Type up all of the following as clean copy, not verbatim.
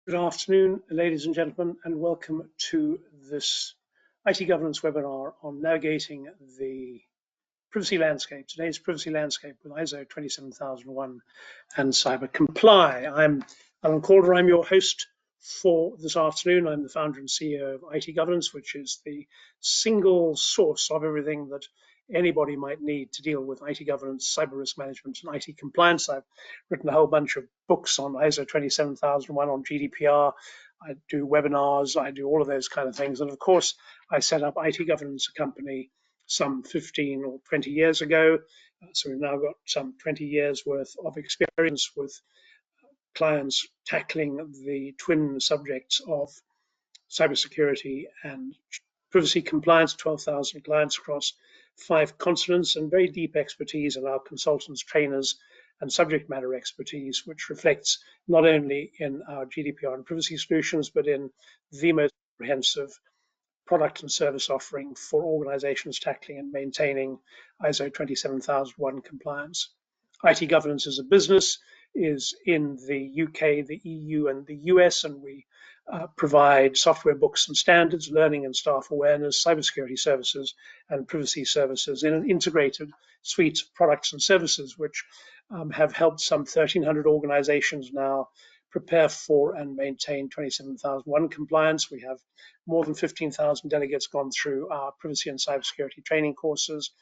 Good afternoon, ladies and gentlemen, and welcome to this IT governance webinar on navigating the privacy landscape, today's privacy landscape with ISO 27001 and CyberComply. I'm Alan Calder, I'm your host for this afternoon. I'm the founder and CEO of IT Governance, which is the single source of everything that anybody might need to deal with IT governance, cyber risk management, and IT compliance. I've written a whole bunch of books on ISO 27001, on GDPR. I do webinars, I do all of those kind of things. And of course, I set up IT Governance, a company some 15 or 20 years ago. So we've now got some 20 years worth of experience with clients tackling the twin subjects of cybersecurity and privacy compliance, 12,000 clients across 5 continents, and very deep expertise in our consultants, trainers, and subject matter expertise, which reflects not only in our GDPR and privacy solutions, but in the most comprehensive product and service offering for organizations tackling and maintaining ISO 27001 compliance. IT governance as a business is in the UK, the EU, and the US, and we provide software, books and standards, learning and staff awareness, cybersecurity services, and privacy services in an integrated suite of products and services, which have helped some 1,300 organizations now prepare for and maintain 27001 compliance. We have more than 15,000 delegates gone through our privacy and cybersecurity training courses,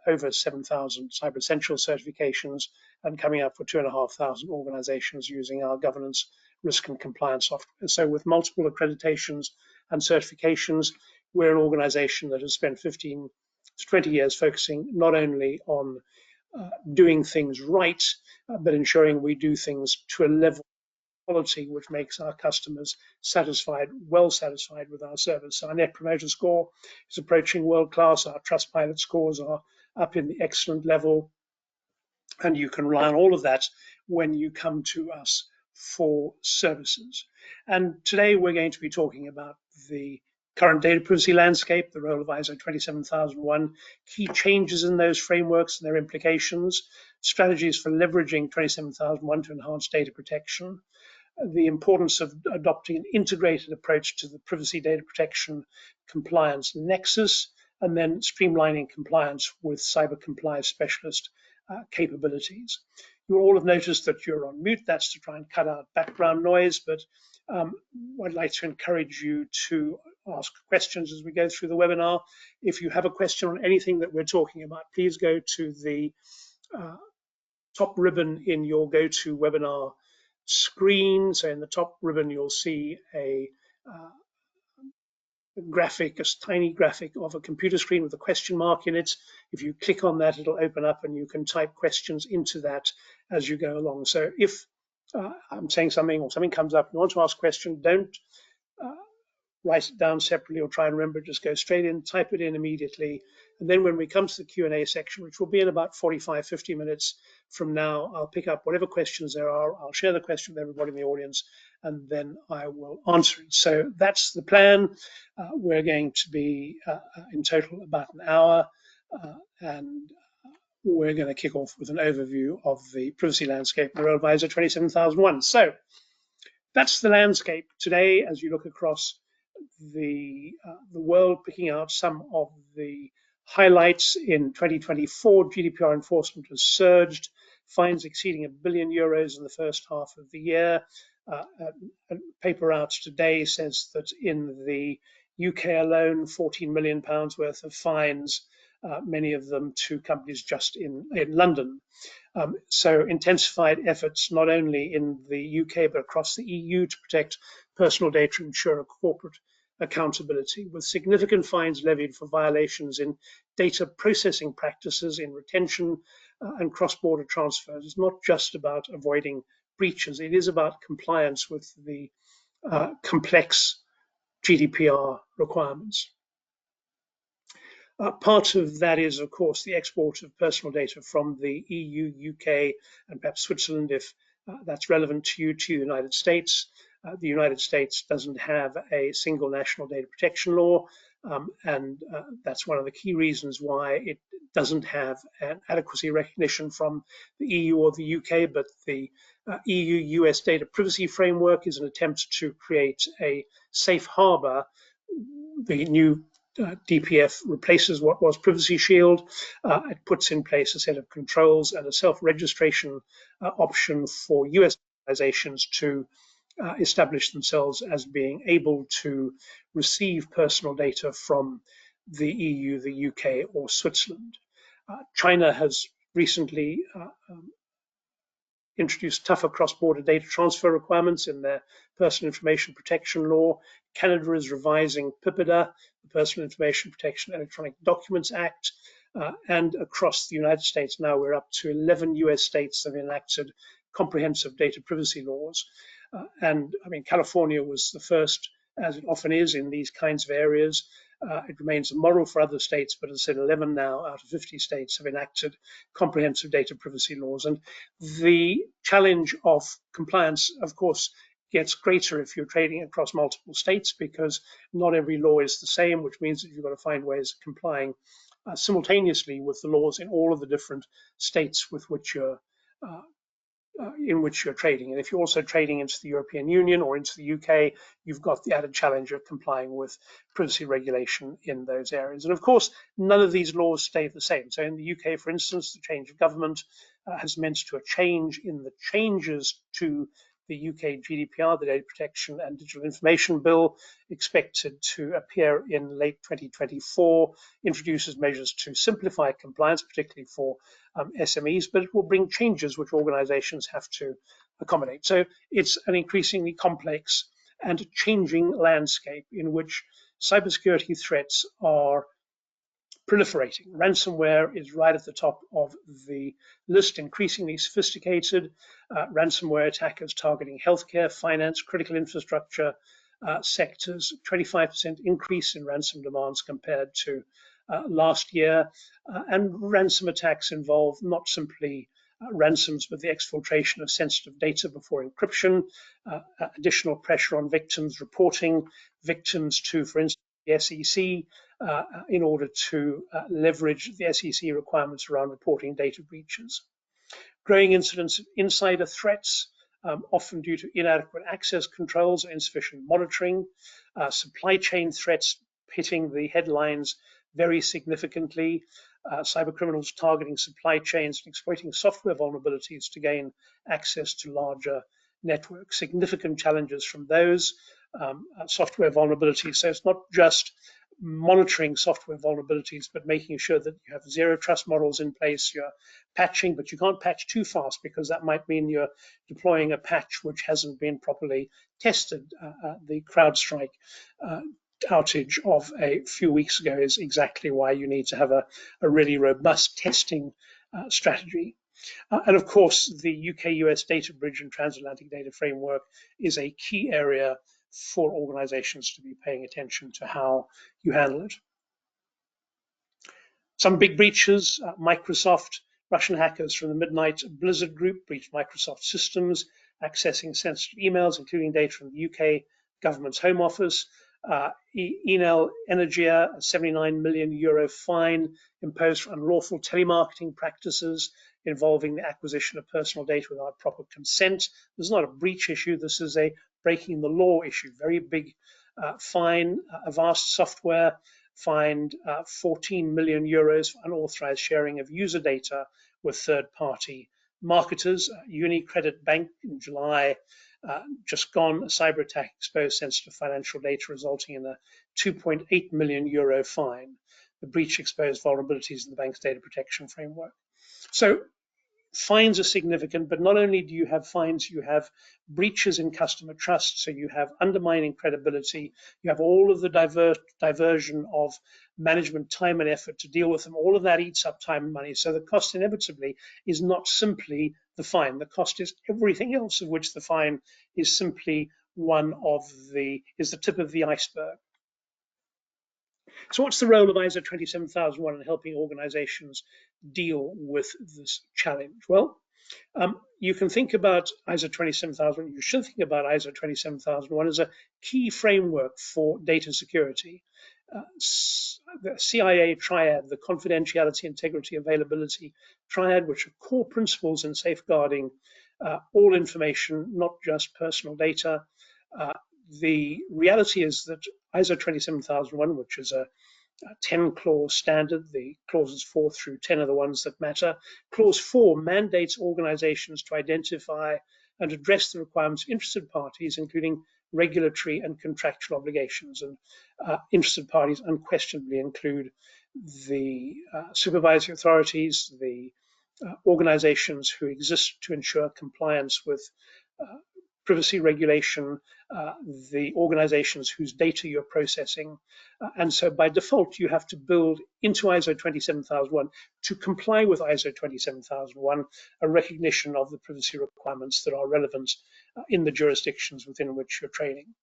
over 7,000 Cyber Essential certifications, and coming up for 2,500 organizations using our governance, risk and compliance software. So with multiple accreditations and certifications, we're an organization that has spent 15 to 20 years focusing not only on doing things right, but ensuring we do things to a level quality which makes our customers satisfied, well satisfied with our service. Our Net Promoter Score is approaching world class. Our Trustpilot scores are up in the excellent level. And you can rely on all of that when you come to us for services. And today we're going to be talking about the current data privacy landscape, the role of ISO 27001, key changes in those frameworks and their implications, strategies for leveraging 27001 to enhance data protection, the importance of adopting an integrated approach to the privacy data protection compliance nexus, and then streamlining compliance with CyberComply specialist capabilities. You all have noticed that you're on mute. That's to try and cut out background noise, but I'd like to encourage you to ask questions as we go through the webinar. If you have a question on anything that we're talking about, please go to the top ribbon in your GoToWebinar screen. So in the top ribbon, you'll see a graphic, a tiny graphic of a computer screen with a question mark in it. If you click on that, it'll open up and you can type questions into that as you go along. So if I'm saying something or something comes up, you want to ask a question, don't write it down separately or try and remember it, just go straight in, type it in immediately. And then when we come to the Q&A section, which will be in about 45, 50 minutes from now, I'll pick up whatever questions there are. I'll share the question with everybody in the audience, and then I will answer it. So that's the plan. We're going to be in total about an hour, and we're going to kick off with an overview of the privacy landscape and the role of ISO 27001. So that's the landscape today as you look across the world, picking out some of the highlights. In 2024, GDPR enforcement has surged, fines exceeding €1 billion in the first half of the year. A paper out today says that in the UK alone, £14 million worth of fines, many of them to companies just in London. So intensified efforts not only in the UK but across the EU to protect personal data and ensure corporate accountability, with significant fines levied for violations in data processing practices, in retention and cross-border transfers. It's not just about avoiding breaches, it is about compliance with the complex GDPR requirements. Part of that is, of course, the export of personal data from the EU, UK, and perhaps Switzerland, if that's relevant to you, to the United States. The United States doesn't have a single national data protection law, and that's one of the key reasons why it doesn't have an adequacy recognition from the EU or the UK, but the EU-US data privacy framework is an attempt to create a safe harbor. The new DPF replaces what was Privacy Shield. It puts in place a set of controls and a self-registration option for US organizations to establish themselves as being able to receive personal data from the EU, the UK, or Switzerland. China has recently introduced tougher cross-border data transfer requirements in their personal information protection law. Canada is revising PIPEDA, the Personal Information Protection Electronic Documents Act, and across the United States now we're up to 11 US states that have enacted comprehensive data privacy laws. And I mean, California was the first, as it often is in these kinds of areas. It remains a model for other states, but as I said, 11 now out of 50 states have enacted comprehensive data privacy laws. And the challenge of compliance, of course, gets greater if you're trading across multiple states, because not every law is the same, which means that you've got to find ways of complying simultaneously with the laws in all of the different states with which you're in which you're trading. And if you're also trading into the European Union or into the UK, you've got the added challenge of complying with privacy regulation in those areas. And of course, none of these laws stay the same. So in the UK, for instance, the change of government has meant to a change in the changes to the UK GDPR, the Data Protection and Digital Information Bill, expected to appear in late 2024, introduces measures to simplify compliance, particularly for SMEs, but it will bring changes which organizations have to accommodate. So it's an increasingly complex and changing landscape in which cybersecurity threats are proliferating. Ransomware is right at the top of the list, increasingly sophisticated. Ransomware attackers targeting healthcare, finance, critical infrastructure sectors, 25% increase in ransom demands compared to last year. And ransom attacks involve not simply ransoms, but the exfiltration of sensitive data before encryption, additional pressure on victims, reporting victims to, for instance, the SEC, in order to leverage the SEC requirements around reporting data breaches. Growing incidents of insider threats, often due to inadequate access controls or insufficient monitoring. Supply chain threats hitting the headlines very significantly. Cybercriminals targeting supply chains and exploiting software vulnerabilities to gain access to larger networks. Significant challenges from those software vulnerabilities. So it's not just monitoring software vulnerabilities, but making sure that you have zero trust models in place, you're patching, but you can't patch too fast because that might mean you're deploying a patch which hasn't been properly tested. The CrowdStrike outage of a few weeks ago is exactly why you need to have a really robust testing strategy. And of course, the UK-US data bridge and transatlantic data framework is a key area for organizations to be paying attention to how you handle it. Some big breaches, Microsoft, Russian hackers from the Midnight Blizzard group breached Microsoft systems, accessing sensitive emails, including data from the UK government's Home Office. Enel Energia, a €79 million fine imposed for unlawful telemarketing practices involving the acquisition of personal data without proper consent. This is not a breach issue, this is a breaking the law issue. Very big fine. Avast Software fined €14 million for unauthorized sharing of user data with third-party marketers. UniCredit Bank in July just gone, a cyber attack exposed sensitive financial data, resulting in a €2.8 million fine. The breach exposed vulnerabilities in the bank's data protection framework. So fines are significant, but not only do you have fines, you have breaches in customer trust. So you have undermining credibility. You have all of the diversion of management time and effort to deal with them. All of that eats up time and money. So the cost inevitably is not simply the fine. The cost is everything else, of which the fine is simply is the tip of the iceberg. So what's the role of ISO 27001 in helping organizations deal with this challenge? Well, you can think about ISO 27001, you should think about ISO 27001 as a key framework for data security. the CIA triad, the confidentiality, integrity, availability triad, which are core principles in safeguarding all information, not just personal data. The reality is that ISO 27001, which is a 10-clause standard, the clauses 4 through 10 are the ones that matter. Clause 4 mandates organizations to identify and address the requirements of interested parties, including regulatory and contractual obligations. And interested parties unquestionably include the supervisory authorities, the organizations who exist to ensure compliance with privacy regulation, the organizations whose data you're processing. And so by default, you have to build into ISO 27001 to comply with ISO 27001 a recognition of the privacy requirements that are relevant in the jurisdictions within which you're trading.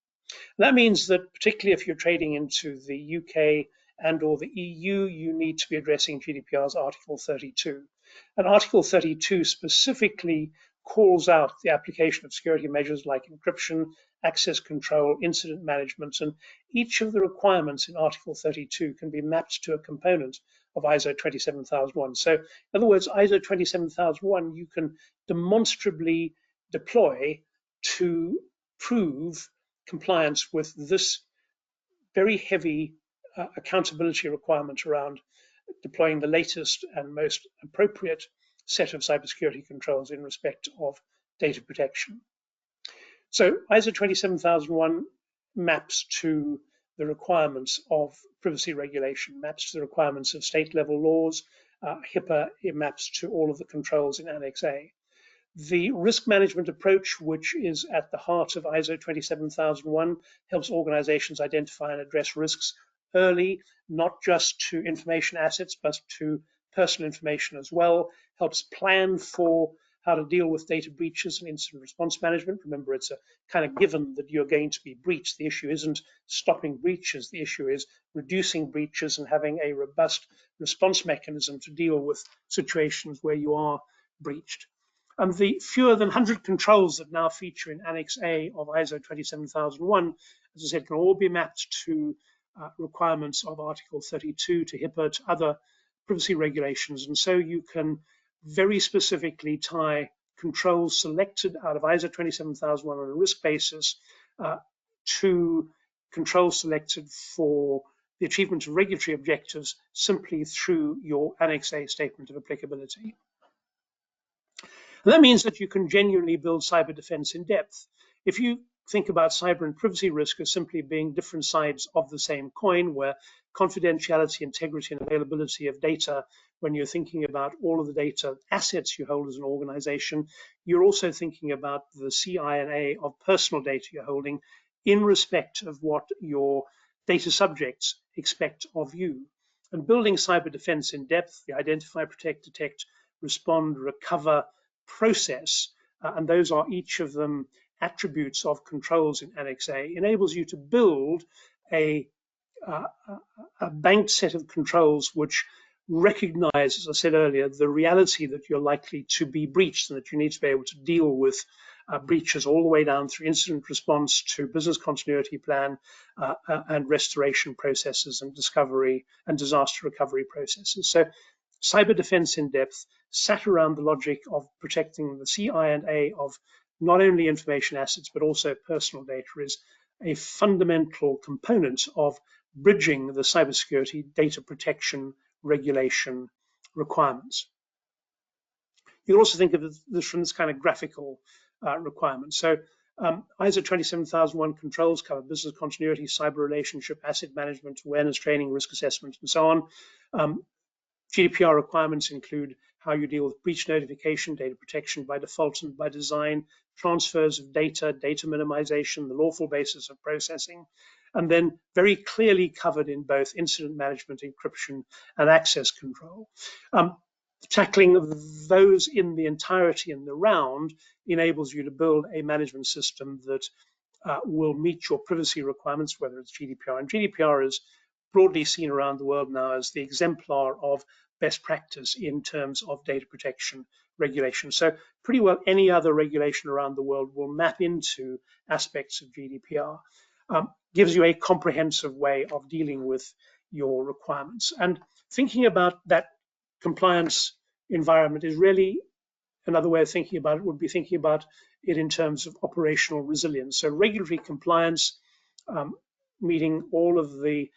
And that means that particularly if you're trading into the UK and or the EU, you need to be addressing GDPR's Article 32. And Article 32 specifically calls out the application of security measures like encryption, access control, incident management, and each of the requirements in Article 32 can be mapped to a component of ISO 27001. So in other words, ISO 27001 you can demonstrably deploy to prove compliance with this very heavy accountability requirement around deploying the latest and most appropriate set of cybersecurity controls in respect of data protection. So ISO 27001 maps to the requirements of privacy regulation, maps to the requirements of state-level laws. HIPAA, it maps to all of the controls in Annex A. The risk management approach, which is at the heart of ISO 27001, helps organizations identify and address risks early, not just to information assets, but to personal information as well, helps plan for how to deal with data breaches and incident response management. Remember, it's a kind of given that you're going to be breached. The issue isn't stopping breaches. The issue is reducing breaches and having a robust response mechanism to deal with situations where you are breached. And the fewer than 100 controls that now feature in Annex A of ISO 27001, as I said, can all be mapped to requirements of Article 32, to HIPAA, to other privacy regulations. And so you can very specifically tie controls selected out of ISO 27001 on a risk basis to controls selected for the achievement of regulatory objectives simply through your Annex A statement of applicability. And that means that you can genuinely build cyber defense in depth. If you think about cyber and privacy risk as simply being different sides of the same coin, where confidentiality, integrity, and availability of data, when you're thinking about all of the data assets you hold as an organization, you're also thinking about the CI&A of personal data you're holding in respect of what your data subjects expect of you. And building cyber defense in depth, the identify, protect, detect, respond, recover process, and those are each of them attributes of controls in Annex A, enables you to build a banked set of controls which recognize, as I said earlier, the reality that you're likely to be breached and that you need to be able to deal with breaches all the way down through incident response to business continuity plan and restoration processes and discovery and disaster recovery processes. So cyber defense in depth sat around the logic of protecting the CI&A of not only information assets, but also personal data is a fundamental component of bridging the cybersecurity data protection regulation requirements. You can also think of this from this kind of graphical requirement. So ISO 27001 controls cover business continuity, cyber relationship, asset management, awareness training, risk assessment, and so on. GDPR requirements include how you deal with breach notification, data protection by default and by design, transfers of data, data minimization, the lawful basis of processing, and then very clearly covered in both incident management, encryption, and access control. Tackling those in the entirety in the round enables you to build a management system that will meet your privacy requirements, whether it's GDPR. And GDPR is broadly seen around the world now as the exemplar of best practice in terms of data protection regulation. So pretty well any other regulation around the world will map into aspects of GDPR. gives you a comprehensive way of dealing with your requirements. And thinking about that compliance environment is really another way of thinking about it would be thinking about it in terms of operational resilience. So regulatory compliance, meeting all of the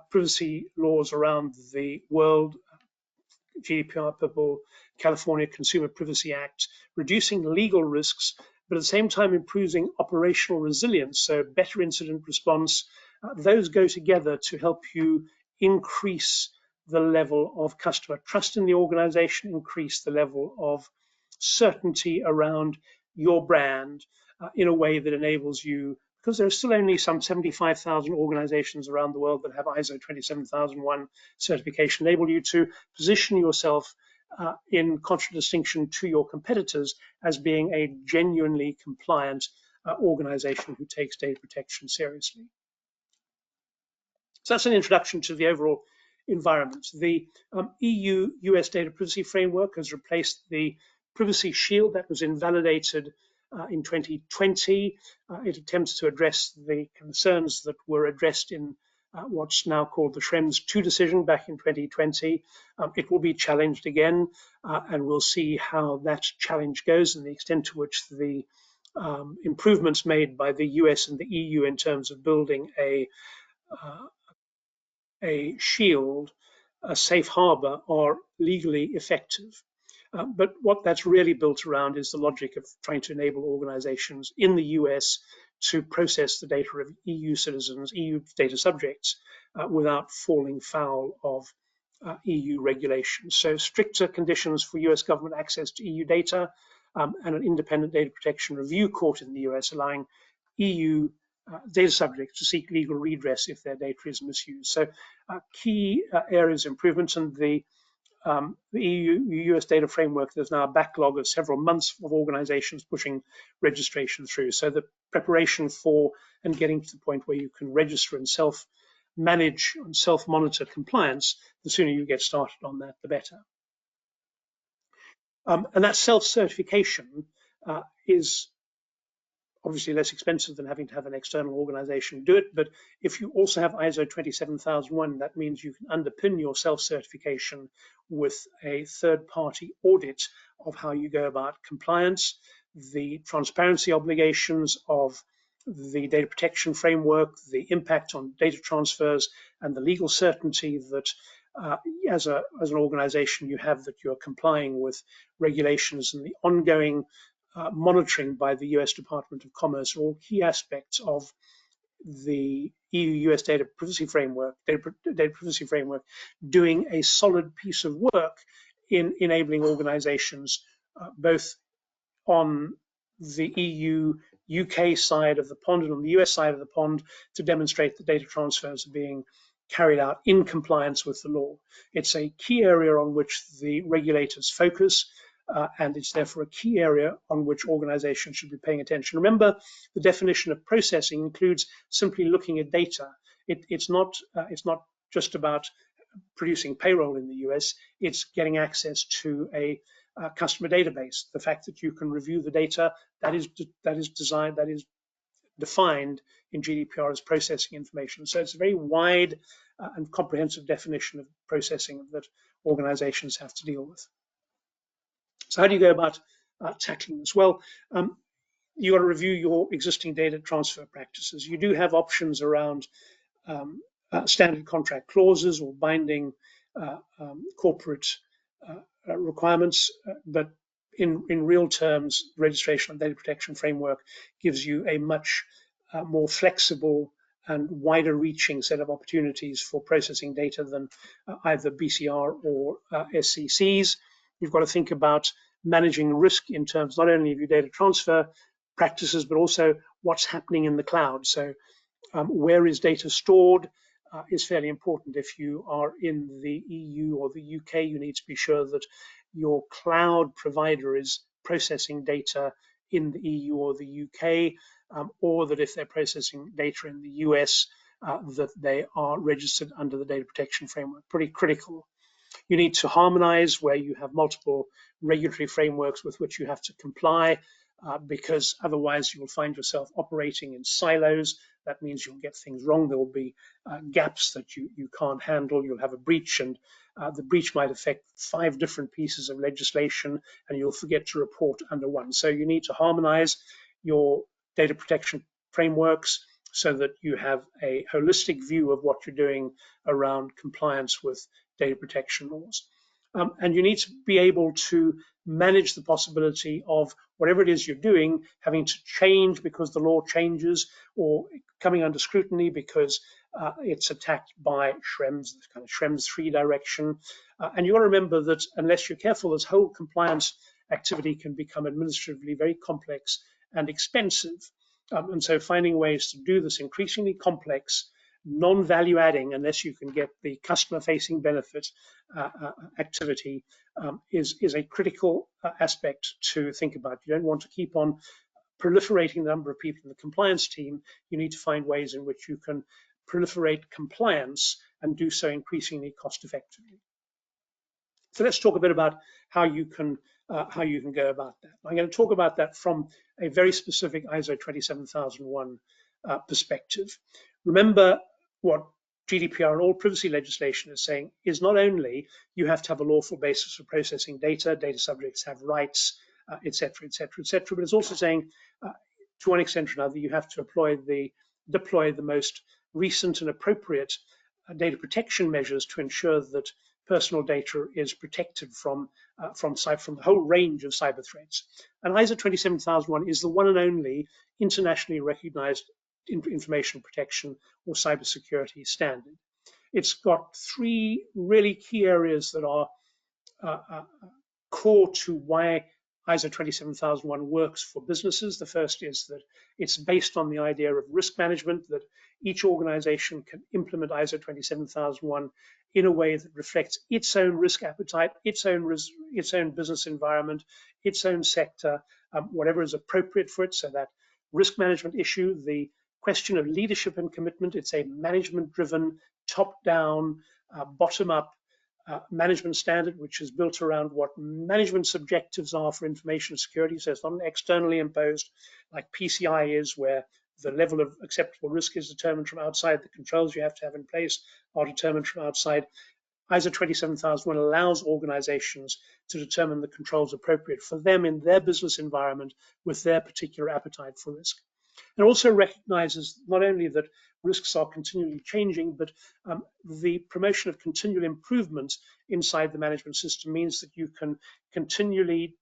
privacy laws around the world, GDPR, PIPL, California Consumer Privacy Act, reducing legal risks, but at the same time improving operational resilience, so better incident response. Those go together to help you increase the level of customer trust in the organization, increase the level of certainty around your brand in a way that enables you, because there are still only some 75,000 organizations around the world that have ISO 27001 certification, enable you to position yourself in contradistinction to your competitors as being a genuinely compliant organization who takes data protection seriously. So that's an introduction to the overall environment. The EU-US data privacy framework has replaced the Privacy Shield that was invalidated in 2020. It attempts to address the concerns that were addressed in what's now called the Schrems II decision back in 2020. It will be challenged again, and we'll see how that challenge goes and the extent to which the improvements made by the US and the EU in terms of building a shield, a safe harbor, are legally effective. But what that's really built around is the logic of trying to enable organizations in the US to process the data of EU citizens, EU data subjects, without falling foul of EU regulations. So stricter conditions for US government access to EU data, and an independent data protection review court in the US allowing EU data subjects to seek legal redress if their data is misused. So key areas of improvements, and the EU-US data framework, there's now a backlog of several months of organizations pushing registration through. So the preparation for and getting to the point where you can register and self-manage and self-monitor compliance, the sooner you get started on that, the better. And that self-certification is obviously less expensive than having to have an external organization do it. But if you also have ISO 27001, that means you can underpin your self-certification with a third-party audit of how you go about compliance, the transparency obligations of the data protection framework, the impact on data transfers, and the legal certainty that as an organization you have that you're complying with regulations, and the ongoing monitoring by the US Department of Commerce are all key aspects of the EU-US data privacy framework, doing a solid piece of work in enabling organizations both on the EU-UK side of the pond and on the US side of the pond to demonstrate that data transfers are being carried out in compliance with the law. It's a key area on which the regulators focus, and it's therefore a key area on which organizations should be paying attention. Remember, the definition of processing includes simply looking at data. It's not just about producing payroll in the US, it's getting access to a customer database. The fact that you can review the data, that is defined in GDPR as processing information. So it's a very wide and comprehensive definition of processing that organizations have to deal with. So how do you go about tackling this? Well, you got to review your existing data transfer practices. You do have options around standard contract clauses or binding corporate requirements, but in real terms, the registration and data protection framework gives you a much more flexible and wider reaching set of opportunities for processing data than either BCR or SCCs. You've got to think about managing risk in terms not only of your data transfer practices, but also what's happening in the cloud. So where is data stored is fairly important. If you are in the EU or the UK, you need to be sure that your cloud provider is processing data in the EU or the UK, or that if they're processing data in the US, that they are registered under the data protection framework. Pretty critical. You need to harmonize where you have multiple regulatory frameworks with which you have to comply, because otherwise you will find yourself operating in silos That means you'll get things wrong. There will be gaps that you can't handle. You'll have a breach, and the breach might affect 5 different pieces of legislation, and you'll forget to report under one. So you need to harmonize your data protection frameworks so that you have a holistic view of what you're doing around compliance with data protection laws. And you need to be able to manage the possibility of whatever it is you're doing having to change because the law changes, or coming under scrutiny because it's attacked by Schrems, kind of Schrems 3 direction. And you got to remember that unless you're careful, this whole compliance activity can become administratively very complex and expensive. And so finding ways to do this increasingly complex, non-value adding, unless you can get the customer-facing benefit activity, is a critical aspect to think about. You don't want to keep on proliferating the number of people in the compliance team. You need to find ways in which you can proliferate compliance and do so increasingly cost-effectively. So let's talk a bit about how you can go about that. I'm going to talk about that from a very specific ISO 27001 perspective. Remember, what GDPR and all privacy legislation is saying is not only you have to have a lawful basis for processing data, data subjects have rights, et cetera, et cetera, et cetera, but it's also saying, to one extent or another, you have to deploy the most recent and appropriate data protection measures to ensure that personal data is protected from the whole range of cyber threats. And ISO 27001 is the one and only internationally recognized information protection or cybersecurity standard. It's got 3 really key areas that are core to why ISO 27001 works for businesses. The first is that it's based on the idea of risk management, that each organization can implement ISO 27001 in a way that reflects its own risk appetite, its own business environment, its own sector, whatever is appropriate for it. So that risk management issue, the question of leadership and commitment, it's a management-driven, top-down, bottom-up management standard, which is built around what management's objectives are for information security. So it's not externally imposed like PCI is, where the level of acceptable risk is determined from outside. The controls you have to have in place are determined from outside. ISO 27001 allows organizations to determine the controls appropriate for them in their business environment with their particular appetite for risk. It also recognizes not only that risks are continually changing, but the promotion of continual improvement inside the management system means that you can continually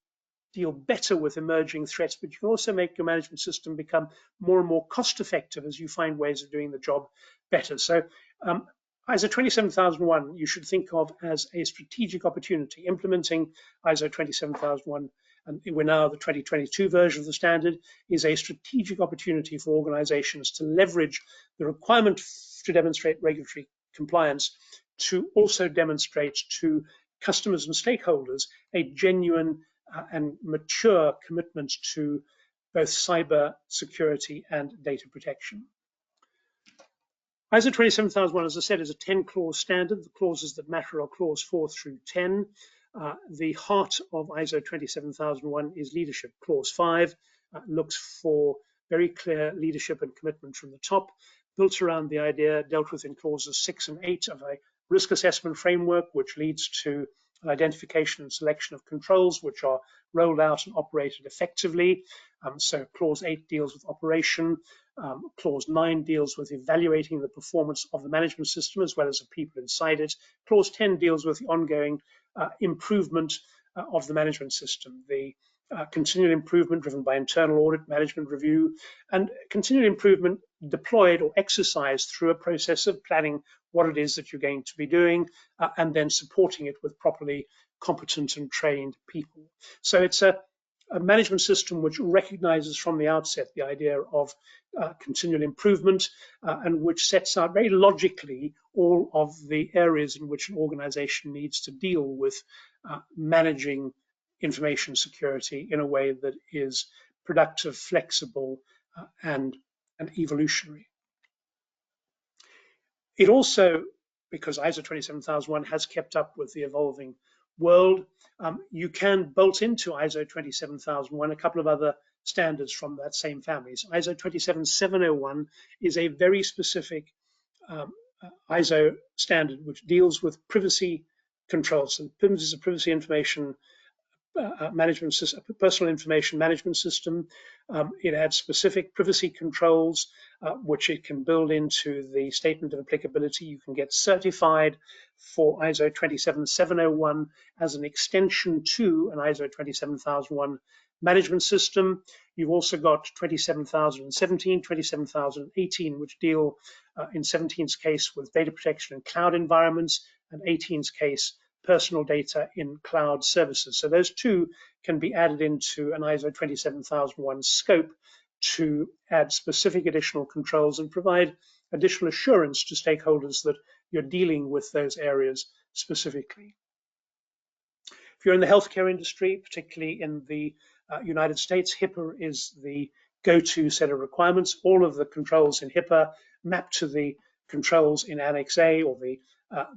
deal better with emerging threats, but you can also make your management system become more and more cost effective as you find ways of doing the job better. So ISO 27001 you should think of as a strategic opportunity. Implementing ISO 27001, and we're now the 2022 version of the standard, is a strategic opportunity for organizations to leverage the requirement to demonstrate regulatory compliance to also demonstrate to customers and stakeholders a genuine and mature commitment to both cyber security and data protection. ISO 27001, as I said, is a 10-clause standard. The clauses that matter are clause 4 through 10. The heart of ISO 27001 is leadership. Clause 5 looks for very clear leadership and commitment from the top, built around the idea dealt with in clauses 6 and 8 of a risk assessment framework, which leads to an identification and selection of controls which are rolled out and operated effectively. So clause 8 deals with operation. Clause 9 deals with evaluating the performance of the management system as well as the people inside it. Clause 10 deals with the ongoing improvement of the management system, the continual improvement driven by internal audit, management review, and continual improvement deployed or exercised through a process of planning what it is that you're going to be doing and then supporting it with properly competent and trained people. So it's a management system which recognizes from the outset the idea of continual improvement and which sets out very logically all of the areas in which an organization needs to deal with managing information security in a way that is productive, flexible, and evolutionary. It also, because ISO 27001 has kept up with the evolving world, you can bolt into ISO 27001 a couple of other standards from that same family. So ISO 27701 is a very specific ISO standard which deals with privacy controls. So PIMS is a privacy information management system, personal information management system. It adds specific privacy controls, which it can build into the statement of applicability. You can get certified for ISO 27701 as an extension to an ISO 27001 management system. You've also got 27017, 27018, which deal in 17's case with data protection in cloud environments, and 18's case personal data in cloud services. So those two can be added into an ISO 27001 scope to add specific additional controls and provide additional assurance to stakeholders that you're dealing with those areas specifically. If you're in the healthcare industry, particularly in the United States, HIPAA is the go-to set of requirements. All of the controls in HIPAA map to the controls in Annex A, or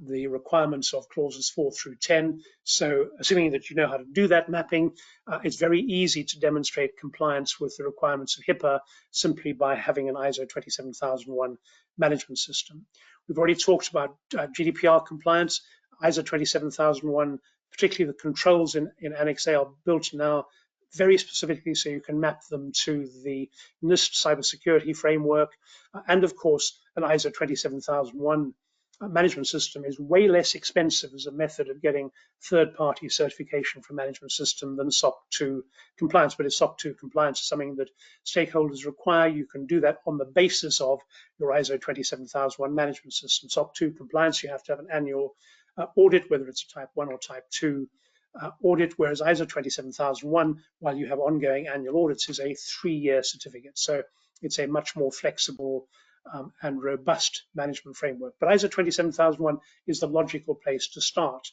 the requirements of clauses 4 through 10. So assuming that you know how to do that mapping, it's very easy to demonstrate compliance with the requirements of HIPAA simply by having an ISO 27001 management system. We've already talked about GDPR compliance. ISO 27001, particularly the controls in Annex A, are built now very specifically so you can map them to the NIST cybersecurity framework. And of course, an ISO 27001 management system is way less expensive as a method of getting third-party certification for management system than SOC 2 compliance. But if SOC 2 compliance is something that stakeholders require, you can do that on the basis of your ISO 27001 management system. SOC 2 compliance, you have to have an annual audit, whether it's a type 1 or type 2 audit, whereas ISO 27001, while you have ongoing annual audits, is a 3-year certificate. So it's a much more flexible and robust management framework. But ISO 27001 is the logical place to start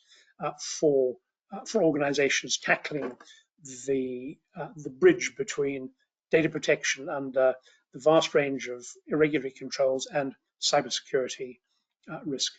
for organizations tackling the bridge between data protection and the vast range of irregularity controls and cybersecurity risk.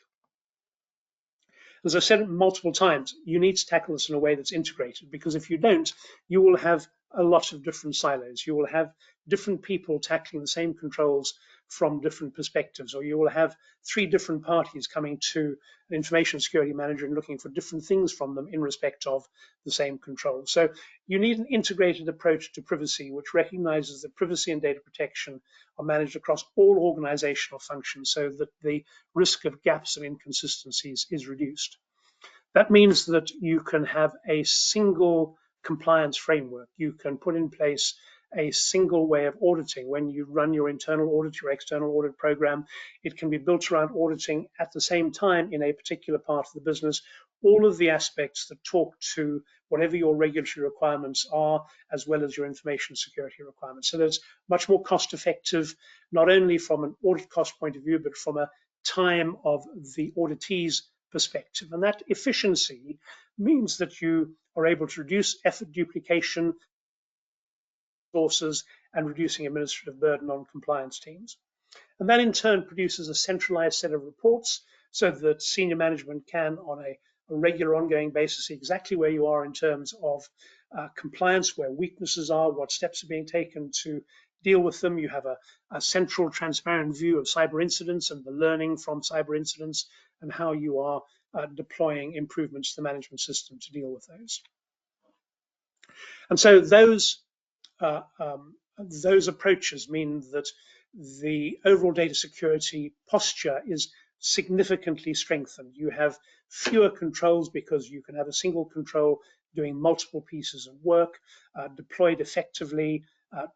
As I've said multiple times, you need to tackle this in a way that's integrated, because if you don't, you will have a lot of different silos. You will have different people tackling the same controls from different perspectives, or you will have 3 different parties coming to an information security manager and looking for different things from them in respect of the same control. So you need an integrated approach to privacy, which recognizes that privacy and data protection are managed across all organizational functions so that the risk of gaps and inconsistencies is reduced. That means that you can have a single compliance framework. You can put in place a single way of auditing. When you run your internal audit, your external audit program, it can be built around auditing at the same time in a particular part of the business, all of the aspects that talk to whatever your regulatory requirements are, as well as your information security requirements. So that's much more cost effective, not only from an audit cost point of view, but from a time of the auditee's perspective. And that efficiency means that you are able to reduce effort duplication, resources, and reducing administrative burden on compliance teams. And that in turn produces a centralized set of reports so that senior management can, on a regular ongoing basis, see exactly where you are in terms of compliance, where weaknesses are, what steps are being taken to deal with them. You have a central transparent view of cyber incidents and the learning from cyber incidents and how you are deploying improvements to the management system to deal with those. And so those approaches mean that the overall data security posture is significantly strengthened. You have fewer controls because you can have a single control doing multiple pieces of work, deployed effectively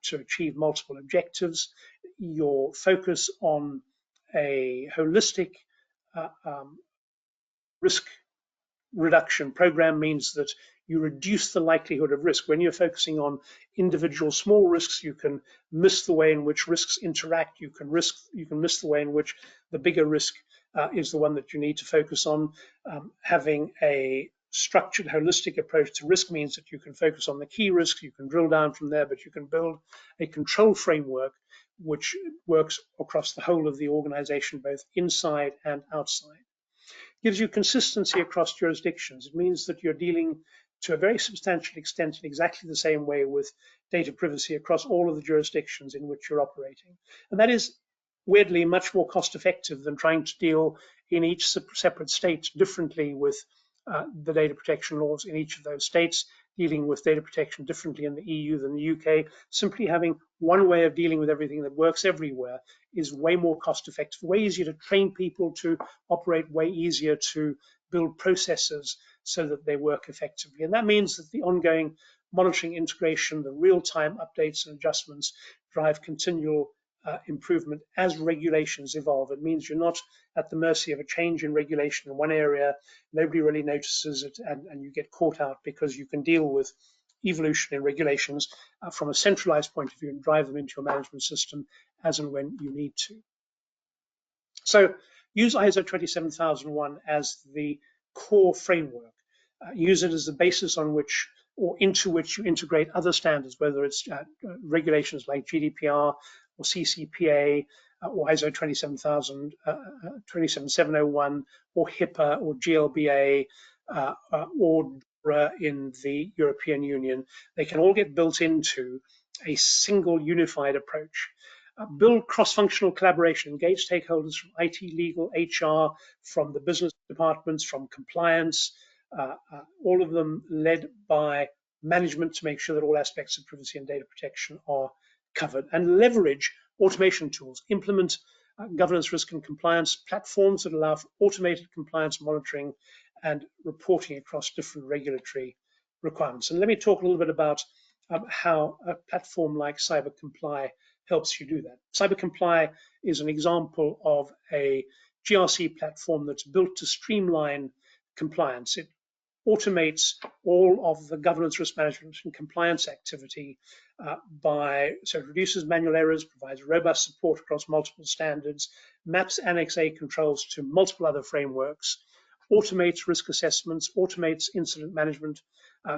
to achieve multiple objectives. Your focus on a holistic risk reduction program means that you reduce the likelihood of risk. When you're focusing on individual small risks, you can miss the way in which risks interact. You can miss the way in which the bigger risk is the one that you need to focus on. Having a structured, holistic approach to risk means that you can focus on the key risks. You can drill down from there, but you can build a control framework which works across the whole of the organization, both inside and outside. Gives you consistency across jurisdictions. It means that you're dealing to a very substantial extent in exactly the same way with data privacy across all of the jurisdictions in which you're operating. And that is weirdly much more cost effective than trying to deal in each separate state differently with the data protection laws in each of those states, dealing with data protection differently in the EU than the UK. Simply having one way of dealing with everything that works everywhere is way more cost effective, way easier to train people to operate, way easier to build processes so that they work effectively. And that means that the ongoing monitoring, integration, the real-time updates and adjustments drive continual improvement as regulations evolve. It means you're not at the mercy of a change in regulation in one area, nobody really notices it, and you get caught out because you can deal with evolution in regulations from a centralized point of view and drive them into your management system as and when you need to. So use ISO 27001 as the core framework. Use it as the basis on which or into which you integrate other standards, whether it's regulations like GDPR or CCPA or ISO 27701 or HIPAA or GLBA or DORA in the European Union. They can all get built into a single unified approach. Build cross-functional collaboration, engage stakeholders from IT, legal, HR, from the business departments, from compliance, all of them led by management to make sure that all aspects of privacy and data protection are covered, and leverage automation tools, implement governance, risk and compliance platforms that allow for automated compliance monitoring and reporting across different regulatory requirements. And let me talk a little bit about how a platform like CyberComply helps you do that. CyberComply is an example of a GRC platform that's built to streamline compliance. It automates all of the governance, risk management, and compliance activity so it reduces manual errors, provides robust support across multiple standards, maps Annex A controls to multiple other frameworks, automates risk assessments, automates incident management,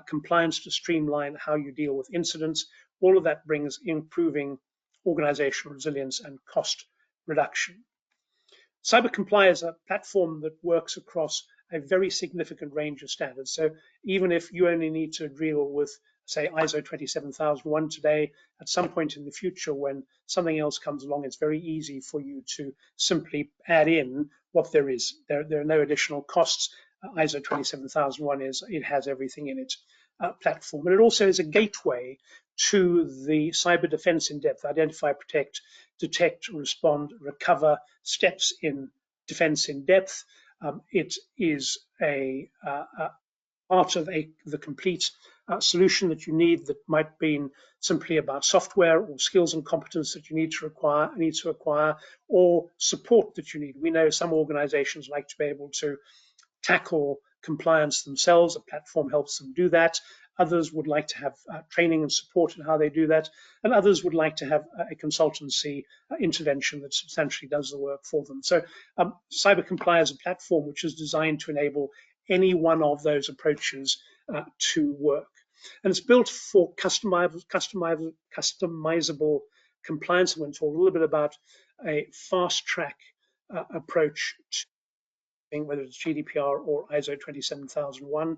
compliance to streamline how you deal with incidents. All of that brings improving organizational resilience and cost reduction. CyberComply is a platform that works across a very significant range of standards. So even if you only need to deal with, say, ISO 27001 today, at some point in the future when something else comes along, it's very easy for you to simply add in what there is. There are no additional costs. ISO 27001 it has everything in its platform. But it also is a gateway to the cyber defense in depth, identify, protect, detect, respond, recover steps in defense in depth. It is a part of the complete solution that you need that might be simply about software or skills and competence that you need to acquire, or support that you need. We know some organizations like to be able to tackle compliance themselves. A platform helps them do that. Others would like to have training and support in how they do that. And others would like to have a consultancy intervention that substantially does the work for them. So CyberComply is a platform which is designed to enable any one of those approaches to work. And it's built for customizable compliance. I'm going to talk a little bit about a fast-track approach to whether it's GDPR or ISO 27001.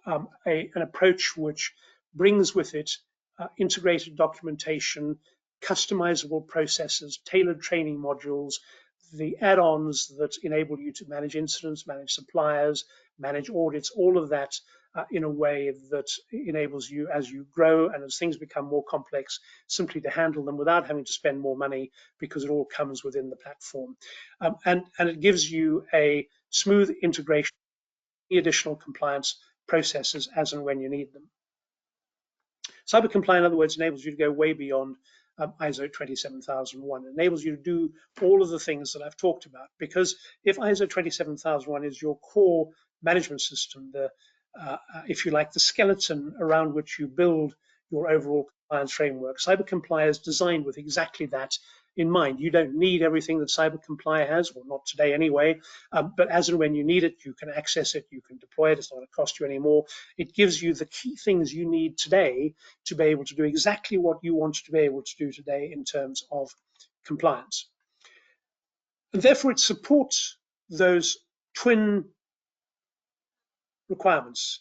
An approach which brings with it integrated documentation, customizable processes, tailored training modules, the add-ons that enable you to manage incidents, manage suppliers, manage audits, all of that in a way that enables you, as you grow and as things become more complex, simply to handle them without having to spend more money, because it all comes within the platform. And it gives you a smooth integration of additional compliance processes as and when you need them. CyberComply, in other words, enables you to go way beyond ISO 27001. It enables you to do all of the things that I've talked about, because if ISO 27001 is your core management system, if you like, the skeleton around which you build your overall compliance framework, CyberComply is designed with exactly that in mind. You don't need everything that CyberComply has, or not today anyway, but as and when you need it, you can access it, you can deploy it, it's not going to cost you anymore. It gives you the key things you need today to be able to do exactly what you want to be able to do today in terms of compliance. And therefore, it supports those twin requirements: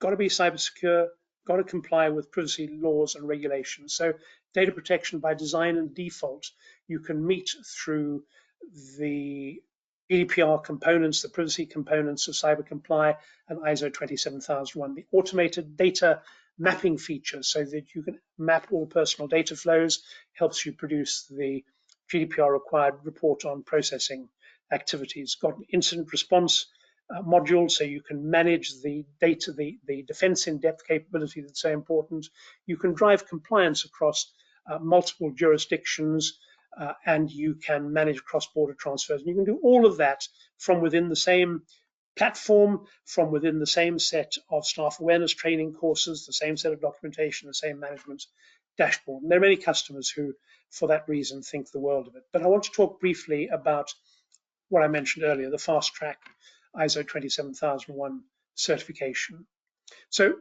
got to be cyber secure, got to comply with privacy laws and regulations. So data protection by design and default, you can meet through the GDPR components, the privacy components of CyberComply and ISO 27001, the automated data mapping feature so that you can map all personal data flows, helps you produce the GDPR required report on processing activities. Got an incident response module so you can manage the data, the defense in-depth capability that's so important. You can drive compliance across multiple jurisdictions, and you can manage cross-border transfers. And you can do all of that from within the same platform, from within the same set of staff awareness training courses, the same set of documentation, the same management dashboard. And there are many customers who, for that reason, think the world of it. But I want to talk briefly about what I mentioned earlier, the FastTrack ISO 27001 certification. So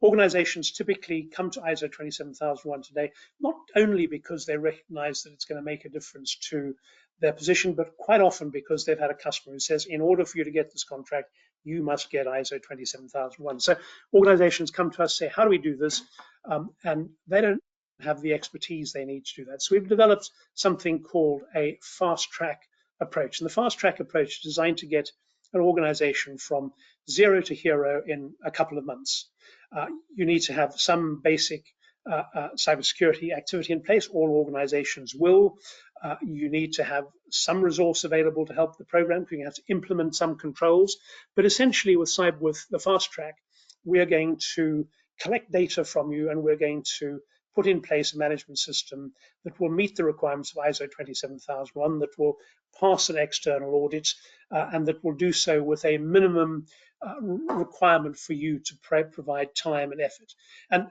organizations typically come to ISO 27001 today, not only because they recognize that it's going to make a difference to their position, but quite often because they've had a customer who says, in order for you to get this contract, you must get ISO 27001. So organizations come to us, say, how do we do this? And they don't have the expertise they need to do that. So we've developed something called a fast track approach. And the fast track approach is designed to get an organization from zero to hero in a couple of months. You need to have some basic cybersecurity activity in place. All organizations will. You need to have some resource available to help the program. You have to implement some controls. But essentially with the fast track, we are going to collect data from you, and we're going to put in place a management system that will meet the requirements of ISO 27001, that will pass an external audit, and that will do so with a minimum requirement for you to provide time and effort.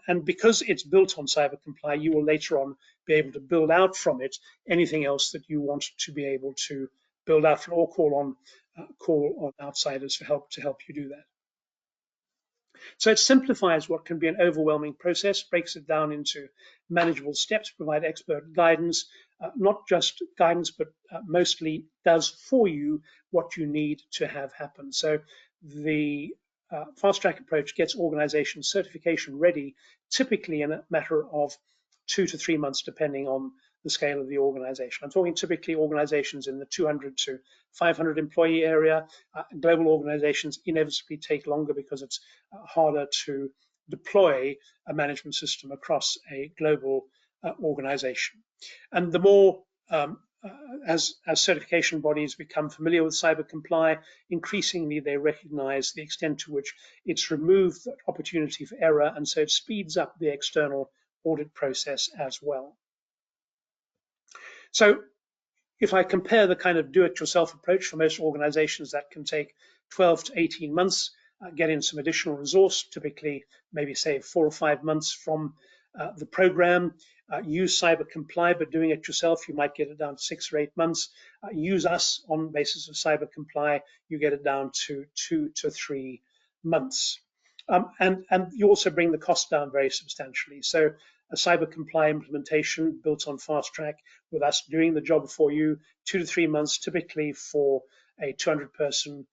And because it's built on CyberComply, you will later on be able to build out from it anything else that you want to be able to build out from, or call on outsiders for help to help you do that. So it simplifies what can be an overwhelming process, breaks it down into manageable steps, provide expert guidance, not just guidance, but mostly does for you what you need to have happen. So the fast track approach gets organizations certification ready, typically in a matter of 2 to 3 months, depending on the scale of the organization. I'm talking typically organizations in the 200 to 500 employee area. Global organizations inevitably take longer because it's harder to deploy a management system across a global organization. And the more as certification bodies become familiar with CyberComply, increasingly they recognize the extent to which it's removed the opportunity for error, and so it speeds up the external audit process as well. So if I compare the kind of do-it-yourself approach, for most organizations that can take 12 to 18 months, get in some additional resource, typically maybe say 4 or 5 months from the program. Use CyberComply, but doing it yourself, you might get it down to 6 or 8 months. Use us on the basis of CyberComply, you get it down to 2 to 3 months. And you also bring the cost down very substantially. So a CyberComply implementation built on fast track with us doing the job for you, 2 to 3 months, typically for a 200-person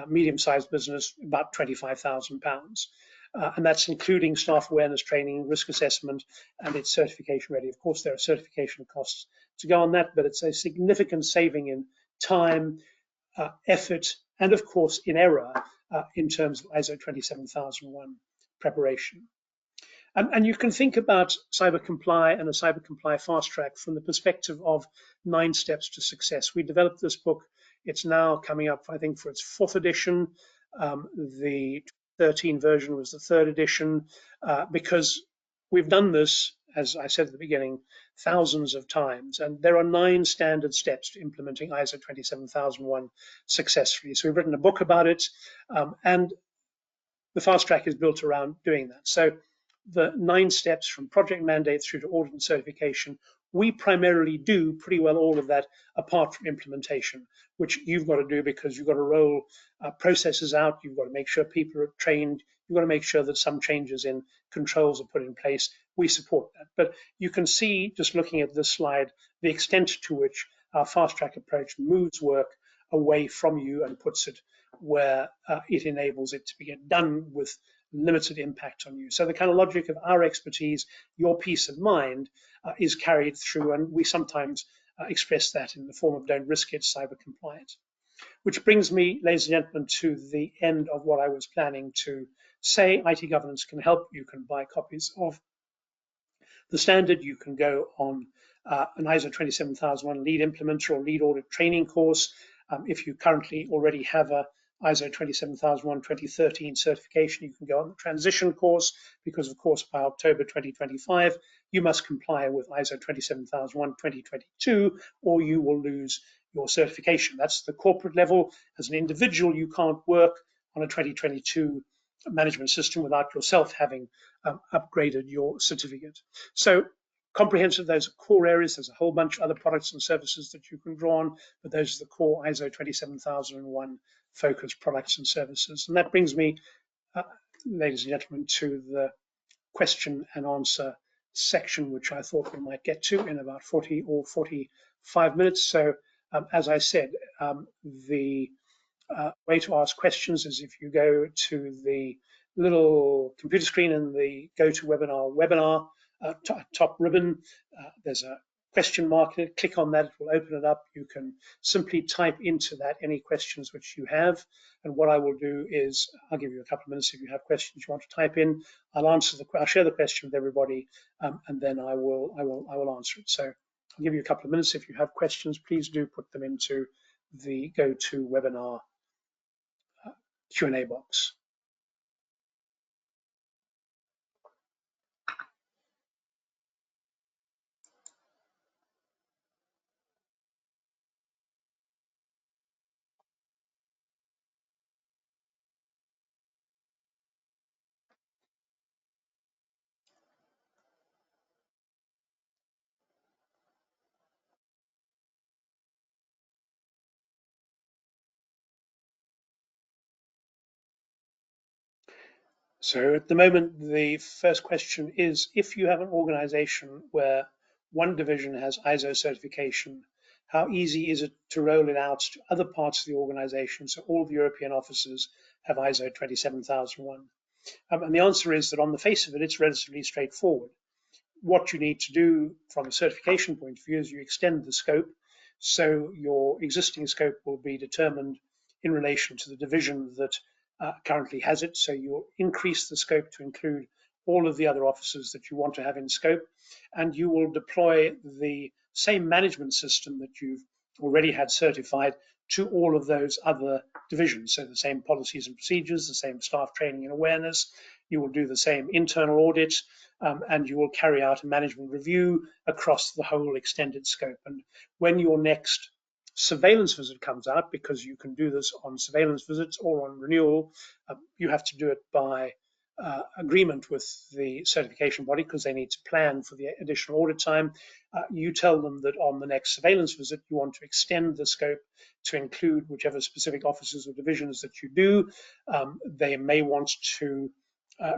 medium-sized business, about £25,000. And that's including staff awareness training, risk assessment, and it's certification ready. Of course, there are certification costs to go on that, but it's a significant saving in time, effort, and of course in error in terms of ISO 27001 preparation. And you can think about CyberComply and a CyberComply fast track from the perspective of 9 steps to success. We developed this book. It's now coming up, I think, for its 4th edition. The 13 version was the 3rd edition, because we've done this, as I said at the beginning, thousands of times. And there are 9 standard steps to implementing ISO 27001 successfully. So we've written a book about it, and the fast track is built around doing that. So the 9 steps from project mandate through to audit and certification, we primarily do pretty well all of that apart from implementation, which you've got to do because you've got to roll processes out, you've got to make sure people are trained, you've got to make sure that some changes in controls are put in place. We support that. But you can see, just looking at this slide, the extent to which our fast track approach moves work away from you and puts it where it enables it to get done with limited impact on you. So the kind of logic of our expertise, your peace of mind, is carried through, and we sometimes express that in the form of don't risk it, cyber compliant. Which brings me, ladies and gentlemen, to the end of what I was planning to say. IT governance can help. You can buy copies of the standard. You can go on an ISO 27001 lead implementer or lead audit training course. If you currently already have a ISO 27001 2013 certification, you can go on the transition course because, of course, by October 2025, you must comply with ISO 27001 2022 or you will lose your certification. That's the corporate level. As an individual, you can't work on a 2022 management system without yourself having upgraded your certificate. So comprehensive, those are core areas. There's a whole bunch of other products and services that you can draw on, but those are the core ISO 27001 focused products and services. And that brings me, ladies and gentlemen, to the question and answer section, which I thought we might get to in about 40 or 45 minutes. So as I said, the way to ask questions is if you go to the little computer screen in the GoToWebinar top ribbon, there's a question mark in it. Click on that, it will open it up. You can simply type into that any questions which you have. And what I will do is I'll give you a couple of minutes if you have questions you want to type in. I'll share the question with everybody, and then I will answer it. So I'll give you a couple of minutes. If you have questions, please do put them into the GoToWebinar Q&A box. So at the moment, the first question is, if you have an organization where one division has ISO certification, how easy is it to roll it out to other parts of the organization so all the European offices have ISO 27001? And the answer is that on the face of it, it's relatively straightforward. What you need to do from a certification point of view is you extend the scope. So your existing scope will be determined in relation to the division that currently has it. So you'll increase the scope to include all of the other offices that you want to have in scope. And you will deploy the same management system that you've already had certified to all of those other divisions. So the same policies and procedures, the same staff training and awareness. You will do the same internal audit, and you will carry out a management review across the whole extended scope. And when your next surveillance visit comes out, because you can do this on surveillance visits or on renewal, you have to do it by agreement with the certification body because they need to plan for the additional audit time. You tell them that on the next surveillance visit, you want to extend the scope to include whichever specific offices or divisions that you do. They may want to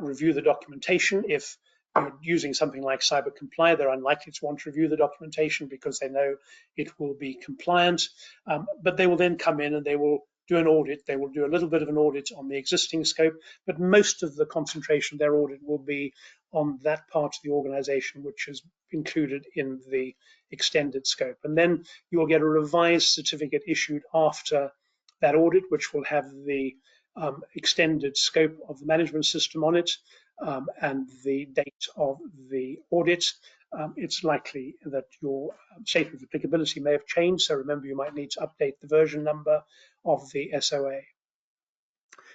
review the documentation. If you're using something like CyberComply, they're unlikely to want to review the documentation because they know it will be compliant. But they will then come in and they will do an audit. They will do a little bit of an audit on the existing scope, but most of the concentration of their audit will be on that part of the organization which is included in the extended scope. And then you will get a revised certificate issued after that audit, which will have the extended scope of the management system on it, and the date of the audit. It's likely that your statement of applicability may have changed. So remember, you might need to update the version number of the SOA.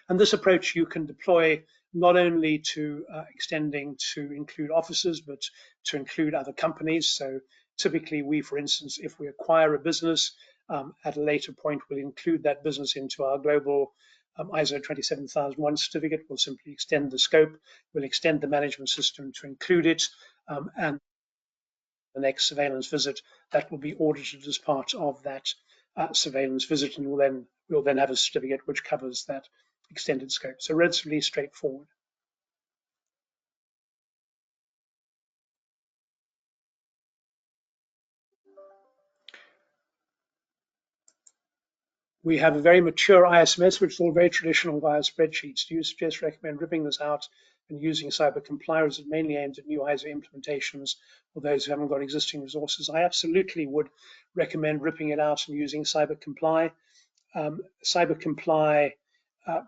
And this approach you can deploy not only to extending to include offices, but to include other companies. So typically we, for instance, if we acquire a business, at a later point, we'll include that business into our global ISO 27001 certificate. We'll simply extend the scope. We'll extend the management system to include it. And the next surveillance visit, that will be audited as part of that surveillance visit, and we'll then have a certificate which covers that extended scope. So relatively straightforward. We have a very mature ISMS, which is all very traditional via spreadsheets. Do you suggest, recommend ripping this out and using CyberComply, or is it mainly aimed at new ISO implementations or those who haven't got existing resources? I absolutely would recommend ripping it out and using CyberComply. CyberComply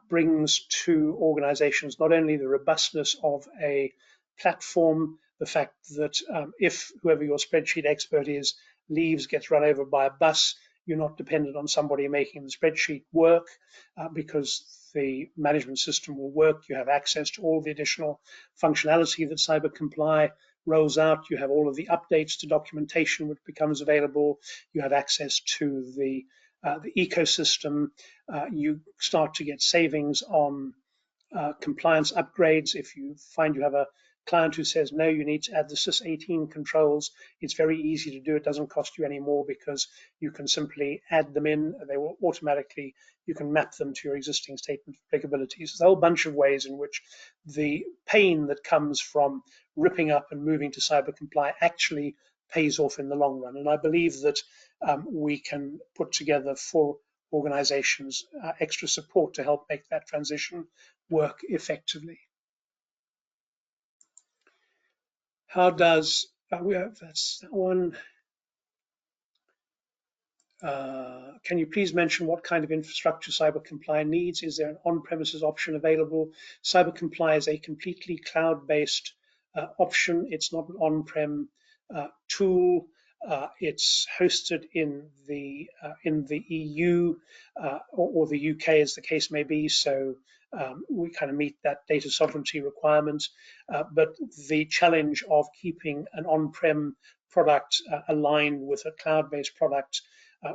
brings to organizations not only the robustness of a platform, the fact that if whoever your spreadsheet expert is leaves, gets run over by a bus, you're not dependent on somebody making the spreadsheet work because the management system will work. You have access to all the additional functionality that CyberComply rolls out. You have all of the updates to documentation which becomes available. You have access to the ecosystem. You start to get savings on compliance upgrades. If you find you have a client who says, no, you need to add the SIS 18 controls, it's very easy to do. It doesn't cost you any more because you can simply add them in. They will automatically, you can map them to your existing statement of applicability. So there's a whole bunch of ways in which the pain that comes from ripping up and moving to CyberComply actually pays off in the long run. And I believe that we can put together for organizations extra support to help make that transition work effectively. How does that's that one? Can you please mention what kind of infrastructure CyberComply needs? Is there an on-premises option available? CyberComply is a completely cloud-based option. It's not an on-prem tool. It's hosted in the EU or the UK, as the case may be. So we kind of meet that data sovereignty requirement. But the challenge of keeping an on-prem product aligned with a cloud-based product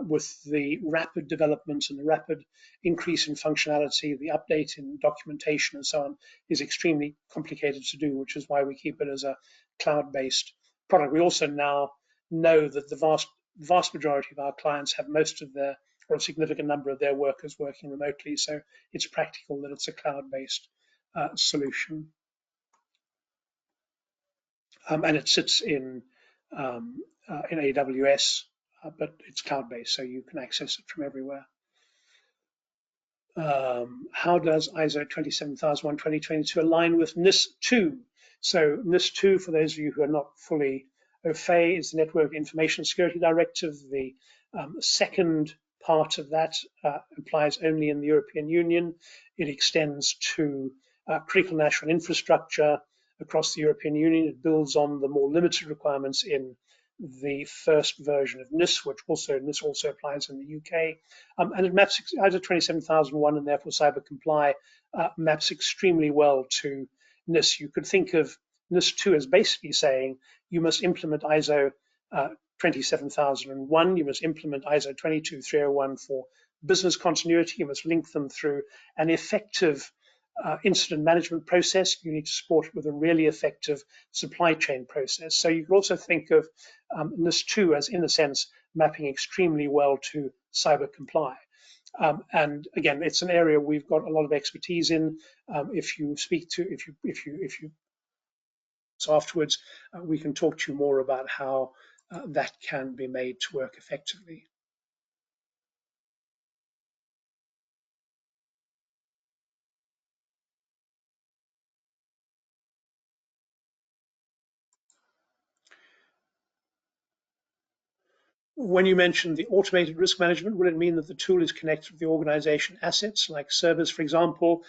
with the rapid development and the rapid increase in functionality, the update in documentation and so on is extremely complicated to do, which is why we keep it as a cloud-based product. We also now know that the vast majority of our clients have most of their, or a significant number of their workers working remotely, so it's practical that it's a cloud-based solution. And it sits in AWS, but it's cloud-based, so you can access it from everywhere. How does ISO 27001:2022 align with NIS 2? So NIS 2, for those of you who are not fully au fait, is the Network Information Security Directive. The second part of that applies only in the European Union. It extends to critical national infrastructure across the European Union. It builds on the more limited requirements in the first version of NIS, which NIS also applies in the UK. And it maps ISO 27001 and therefore CyberComply maps extremely well to NIS. You could think of NIS 2 as basically saying you must implement ISO 27001, you must implement ISO 22301 for business continuity, you must link them through an effective incident management process. You need to support it with a really effective supply chain process. So you can also think of NIS 2 as, in a sense, mapping extremely well to CyberComply. And again, it's an area we've got a lot of expertise in. If you speak to, if you so afterwards, we can talk to you more about how that can be made to work effectively. When you mentioned the automated risk management, would it mean that the tool is connected with the organization assets, like servers, for example?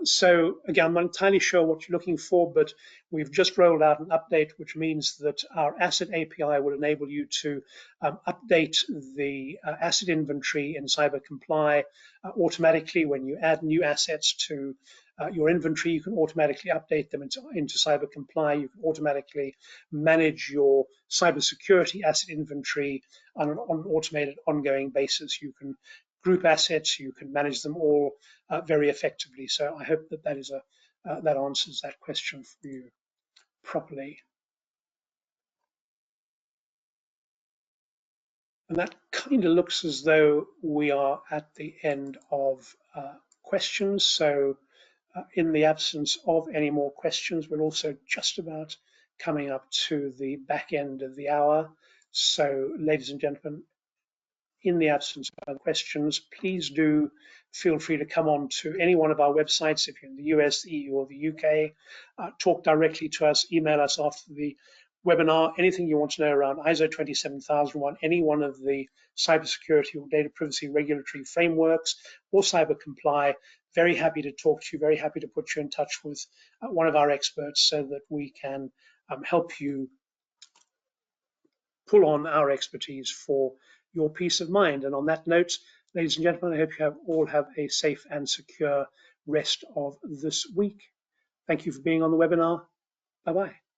So again, I'm not entirely sure what you're looking for, but we've just rolled out an update, which means that our asset API will enable you to update the asset inventory in CyberComply automatically. When you add new assets to your inventory, you can automatically update them into CyberComply. You can automatically manage your cybersecurity asset inventory on an automated, ongoing basis. You can group assets, you can manage them all very effectively. So I hope that that answers that question for you properly. And that kind of looks as though we are at the end of questions. So in the absence of any more questions, we're also just about coming up to the back end of the hour. So, ladies and gentlemen, in the absence of other questions, please do feel free to come on to any one of our websites if you're in the US, the EU, or the UK. Talk directly to us, email us after the webinar, anything you want to know around ISO 27001, any one of the cybersecurity or data privacy regulatory frameworks, or CyberComply. Very happy to talk to you, very happy to put you in touch with one of our experts so that we can help you pull on our expertise for your peace of mind. And on that note, ladies and gentlemen, I hope you all have a safe and secure rest of this week. Thank you for being on the webinar. Bye-bye.